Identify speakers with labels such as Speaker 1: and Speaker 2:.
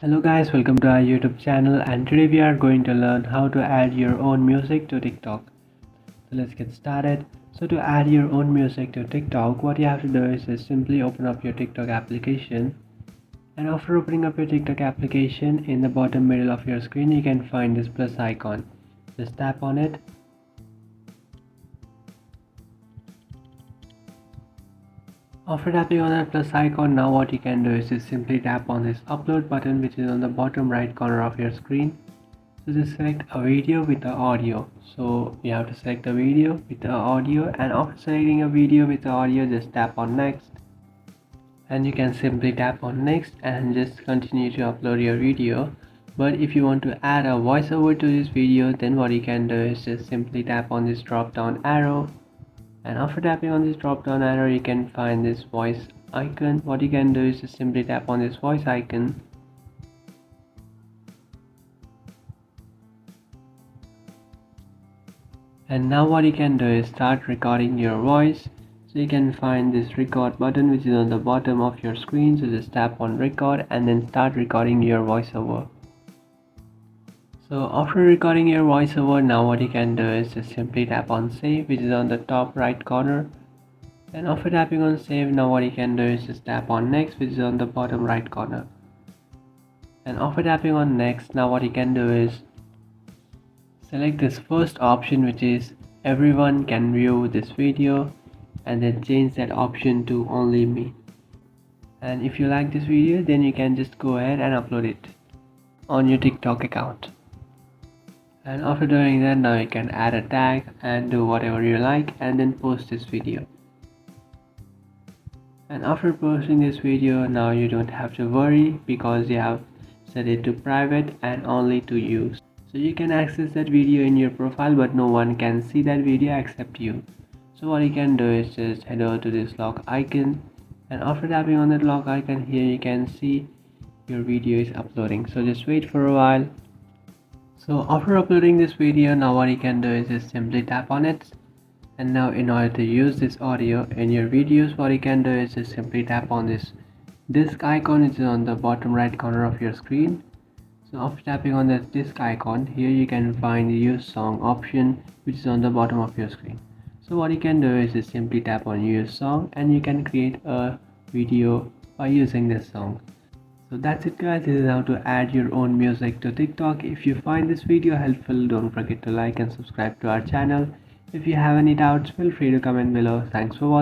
Speaker 1: Hello guys, welcome to our YouTube channel, and today we are going to learn how to add your own music to TikTok. So let's get started. So to add your own music to TikTok, what you have to do is just simply open up your TikTok application, and after opening up your TikTok application, in the bottom middle of your screen you can find this plus icon. Just tap on it. After tapping on that plus icon, now what you can do is just simply tap on this upload button, which is on the bottom right corner of your screen. So just select a video with the audio. So you have to select a video with the audio, and after selecting a video with the audio, just tap on next, and you can simply tap on next and just continue to upload your video. But if you want to add a voiceover to this video, then what you can do is just simply tap on this drop down arrow, and after tapping on this drop down arrow you can find this voice icon. What you can do is just simply tap on this voice icon, and now what you can do is start recording your voice. So you can find this record button, which is on the bottom of your screen. So just tap on record and then start recording your voiceover. So after recording your voiceover, now what you can do is just simply tap on save, which is on the top right corner. And after tapping on save, now what you can do is just tap on next, which is on the bottom right corner. And after tapping on next, now what you can do is select this first option, which is everyone can view this video, and then change that option to only me. And if you like this video, then you can just go ahead and upload it on your TikTok account. And after doing that, now you can add a tag and do whatever you like, and then post this video. And after posting this video, now you don't have to worry because you have set it to private and only to you. So you can access that video in your profile, but no one can see that video except you. So what you can do is just head over to this lock icon, and after tapping on that lock icon here, you can see your video is uploading. So just wait for a while. So after uploading this video, now what you can do is just simply tap on it. And now in order to use this audio in your videos, what you can do is just simply tap on this disc icon, which is on the bottom right corner of your screen. So after tapping on this disc icon, here you can find the use song option, which is on the bottom of your screen. So what you can do is just simply tap on use song, and you can create a video by using this song. So that's it guys, this is how to add your own music to TikTok. If you find this video helpful, don't forget to like and subscribe to our channel. If you have any doubts, feel free to comment below. Thanks for watching.